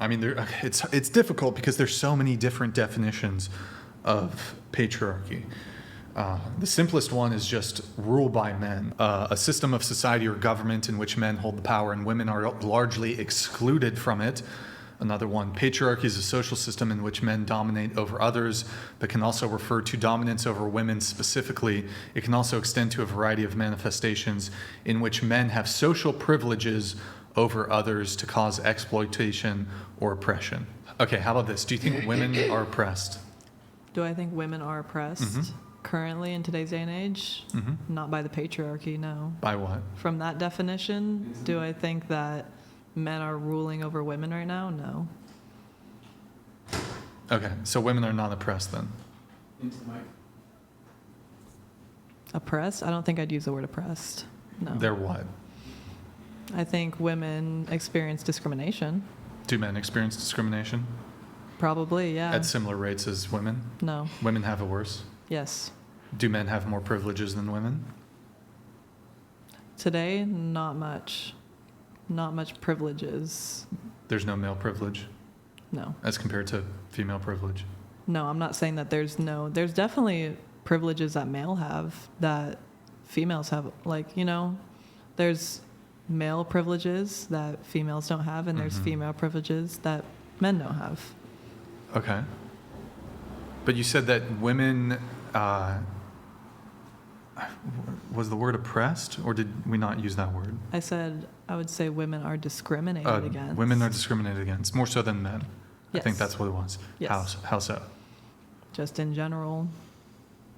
I mean, it's difficult because there's so many different definitions of patriarchy. The simplest one is just rule by men, a system of society or government in which men hold the power and women are largely excluded from it. Another one, patriarchy is a social system in which men dominate over others, but can also refer to dominance over women specifically. It can also extend to a variety of manifestations in which men have social privileges over others to cause exploitation or oppression. Okay, how about this? Do you think women are oppressed? Do I think women are oppressed? Currently in today's day and age? Not by the patriarchy, no. By what? From that definition, do I think that men are ruling over women right now? No. Okay, so women are not oppressed then? Oppressed? I don't think I'd use the word oppressed. No. They're what? I think women experience discrimination. Do men experience discrimination? Probably, yeah. At similar rates as women? No. Women have it worse? Yes. Do men have more privileges than women? Today, not much. Not much privileges. There's no male privilege No. as compared to female privilege? No, I'm not saying that there's definitely privileges that male have that females have. Like, there's male privileges that females don't have, and there's female privileges that men don't have. Okay. But you said that women, was the word oppressed, or did we not use that word? I said I would say women are discriminated against. Women are discriminated against, more so than men. Yes. I think that's what it was. Yes. How so? Just in general,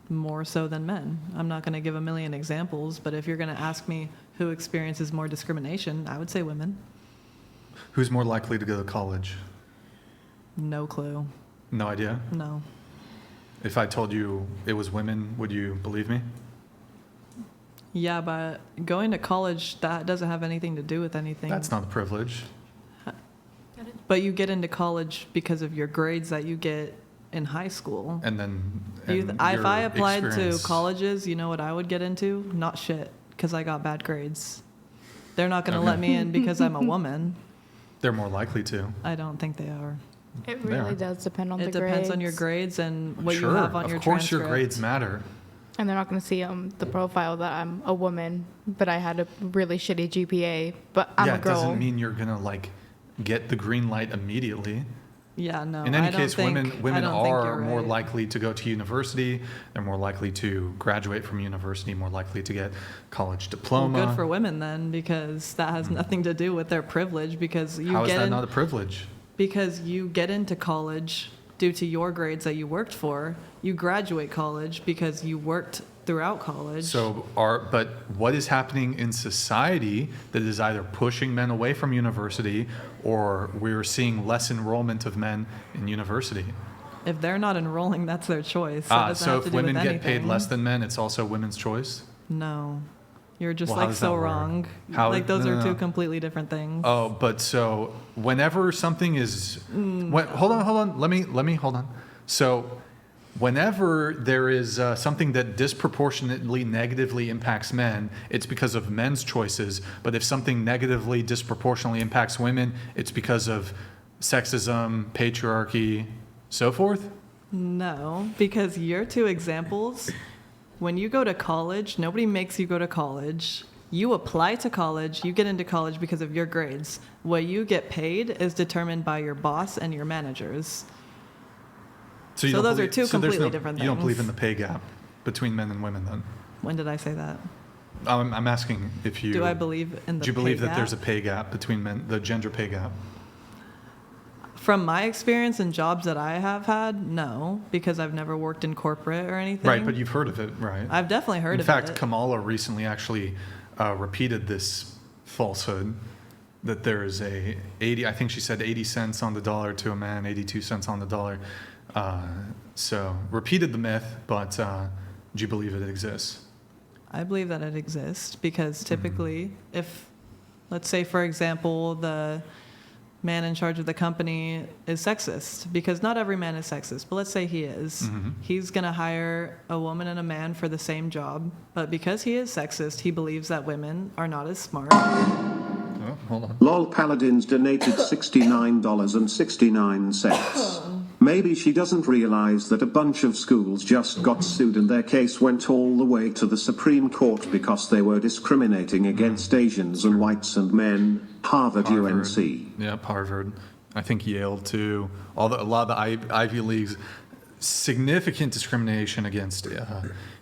more so than men. I'm not going to give a million examples, but if you're going to ask me who experiences more discrimination, I would say women. Who's more likely to go to college? No clue. No idea? No. If I told you it was women, would you believe me? Yeah, but going to college, that doesn't have anything to do with anything. That's not a privilege. But you get into college because of your grades that you get in high school. And then If I applied experience. to colleges, you know what I would get into? Not shit, because I got bad grades. They're not going to let me in because I'm a woman. They're more likely to. I don't think they are. It really does depend on the grades. It depends on your grades and what Sure, you have on your transcript. Of course your grades matter. And they're not going to see the profile that I'm a woman, but I had a really shitty GPA, but I'm a girl. Yeah, it doesn't mean you're going to get the green light immediately. Yeah, no. In any I don't case, think, women I don't think are you're more right. likely to go to university. They're more likely to graduate from university, more likely to get college diploma. Well, good for women then, because that has nothing to do with their privilege. Because you How is get that not a privilege? Because you get into college due to your grades that you worked for. You graduate college because you worked throughout college. But what is happening in society that is either pushing men away from university, or we're seeing less enrollment of men in university? If they're not enrolling, that's their choice. That doesn't So have to if do with women get paid anything. less than men, it's also women's choice? No. You're just Well, how does that work? wrong. Those are two completely different things. Oh, but so whenever something is, hold on. Let me hold on. So whenever there is something that disproportionately negatively impacts men, it's because of men's choices. But if something negatively disproportionately impacts women, it's because of sexism, patriarchy, so forth? No, because your two examples, when you go to college, nobody makes you go to college. You apply to college, you get into college because of your grades. What you get paid is determined by your boss and your managers. So those are two completely different things. You don't believe in the pay gap between men and women then? When did I say that? I'm asking if you... Do I believe in the Do you believe pay that there's a gap? pay gap between men, the gender pay gap? From my experience in jobs that I have had, no, because I've never worked in corporate or anything. Right, but you've heard of it, right? I've definitely heard of it. In fact, Kamala recently actually repeated this falsehood that there is I think she said 80 cents on the dollar to a man, 82 cents on the dollar. So repeated the myth, but do you believe it exists? I believe that it exists because typically if, let's say, for example, the man in charge of the company is sexist, because not every man is sexist, but let's say he is. He's going to hire a woman and a man for the same job, but because he is sexist, he believes that women are not as smart. Oh. Oh, hold on. Lol Paladins donated $69.69. Maybe she doesn't realize that a bunch of schools just got sued and their case went all the way to the Supreme Court because they were discriminating against Asians and whites and men. Harvard. UNC. Yep, Harvard. I think Yale too. A lot of the Ivy Leagues. Significant discrimination against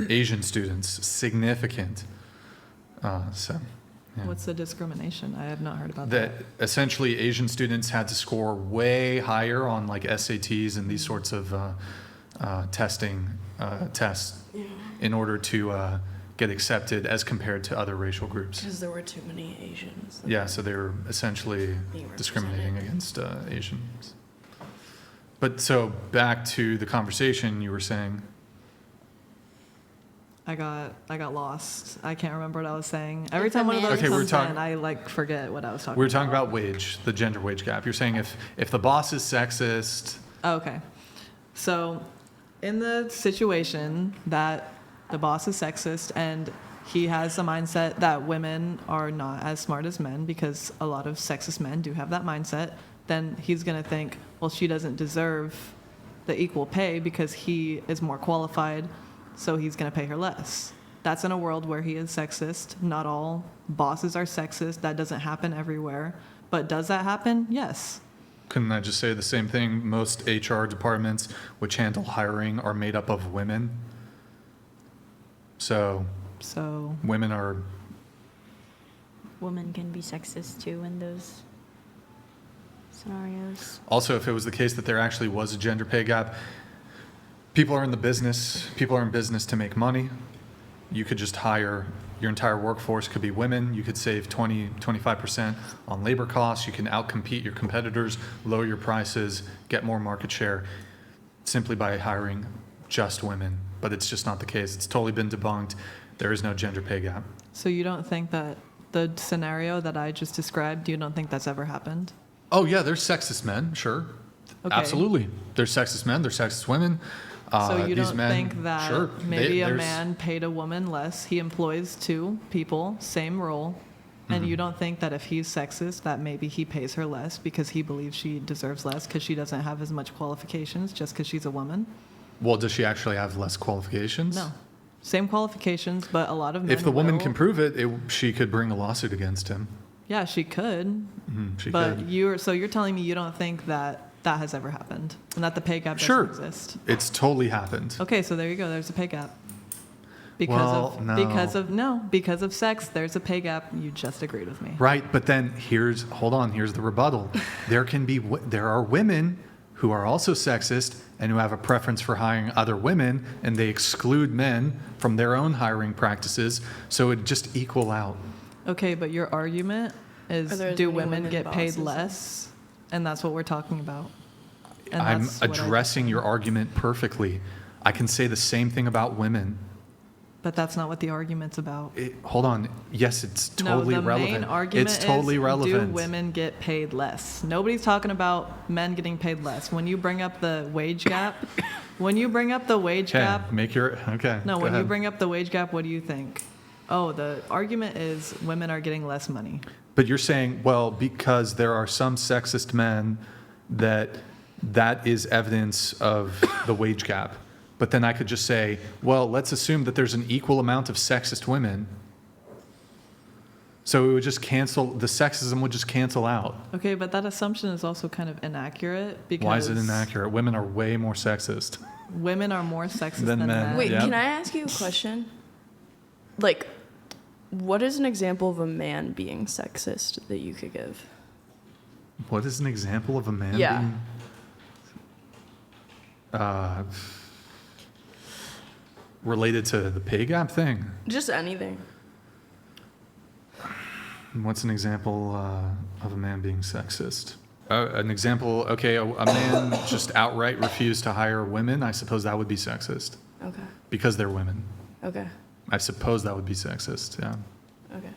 Asian students. Significant. So. Yeah. What's the discrimination? I have not heard about That essentially Asian students had to score way higher on like SATs and these sorts of tests in order to get accepted as compared to other racial groups. Because there were too many Asians. Yeah, so they were essentially Being discriminating against Asians. But so back to the conversation you were saying. I got lost. I can't remember what I was saying. Every If time a one of man- those Okay, we're comes talking- in, I forget what I was talking about. We were talking about wage, the gender wage gap. You're saying if the boss is sexist. Okay. So, in the situation that the boss is sexist and he has the mindset that women are not as smart as men because a lot of sexist men do have that mindset, then he's going to think, well, she doesn't deserve the equal pay because he is more qualified, so he's going to pay her less. That's in a world where he is sexist. Not all bosses are sexist. That doesn't happen everywhere. But does that happen? Yes. Couldn't I just say the same thing? Most HR departments which handle hiring are made up of women. So So, women are, Women can be sexist too in those scenarios. also if it was the case that there actually was a gender pay gap, people are in business to make money. You could just hire, your entire workforce could be women. You could save 25% on labor costs. You can outcompete your competitors, lower your prices, get more market share simply by hiring just women. But it's just not the case. It's totally been debunked. There is no gender pay gap. so you don't think that the scenario that I just described, you don't think that's ever happened? Oh yeah, there's sexist men, sure. Okay. Absolutely. There's sexist men, there's sexist women. So you These don't men, think that sure, maybe a there's- man paid a woman less, he employs two people, same role, and Mm-hmm. you don't think that if he's sexist that maybe he pays her less because he believes she deserves less because she doesn't have as much qualifications just because she's a woman? Well, does she actually have less qualifications? No. Same qualifications, but a lot of men If the woman will- can prove it, she could bring a lawsuit against him. Yeah, she could. She But could. you're telling me you don't think that that has ever happened and that the pay gap doesn't Sure. exist. It's totally happened. Okay, so there you go. There's a pay gap. Well, no. Because of sex, there's a pay gap. You just agreed with me. Right, but then here's the rebuttal. There are women who are also sexist and who have a preference for hiring other women, and they exclude men from their own hiring practices, so it just equal out. Okay, but your argument is, Are there as do many women women get paid bosses? less? And that's what we're talking about. And I'm that's what addressing your argument perfectly. I can say the same thing about women. But that's not what the argument's about. Hold on. Yes, it's totally no, the relevant. main argument It's totally is, relevant. do women get paid less? Nobody's talking about men getting paid less. When you bring up the wage gap, Okay, you bring up the wage gap, what do you think? Oh, the argument is women are getting less money. But you're saying, well, because there are some sexist men that is evidence of the wage gap. But then I could just say, well, let's assume that there's an equal amount of sexist women. So it would just the sexism would just cancel out. Okay, but that assumption is also kind of inaccurate because Why is it inaccurate? Women are way more sexist. women are more sexist Than than men. men. Wait, Yeah. can I ask you a question? Like, what is an example of a man being sexist that you could give? What is an example of a man Yeah. being... related to the pay gap thing? Just anything. What's an example of a man being sexist? An example, okay, a man just outright refused to hire women. I suppose that would be sexist Okay. because they're women. Okay. I suppose that would be sexist, yeah. Okay.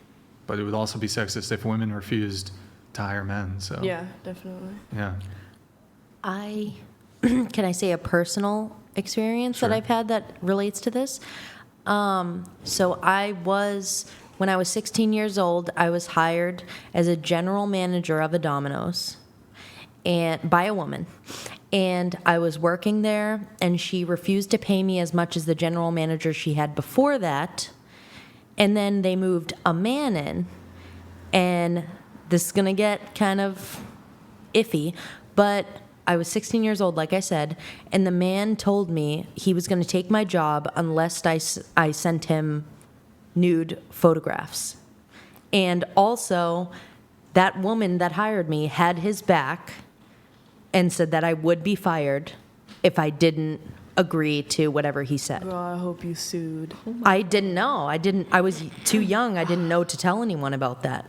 But it would also be sexist if women refused to hire men, so. Yeah, definitely. Yeah. Can I say a personal experience Sure. that I've had that relates to this? So I was When I was 16 years old, I was hired as a general manager of a Domino's and by a woman. And I was working there, and she refused to pay me as much as the general manager she had before that. And then they moved a man in, and this is going to get kind of iffy, but I was 16 years old, like I said, and the man told me he was going to take my job unless I sent him nude photographs. And also, that woman that hired me had his back and said that I would be fired if I didn't agree to whatever he said. Girl, I hope you sued. I didn't know. I was too young. I didn't know to tell anyone about that.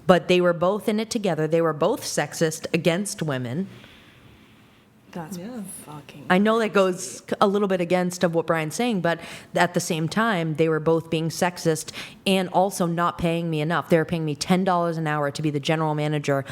But they were both in it together. They were both sexist against women. That's fucking. I know that goes a little bit against of what Brian's saying, but at the same time, they were both being sexist and also not paying me enough. They were paying me $10 an hour to be the general manager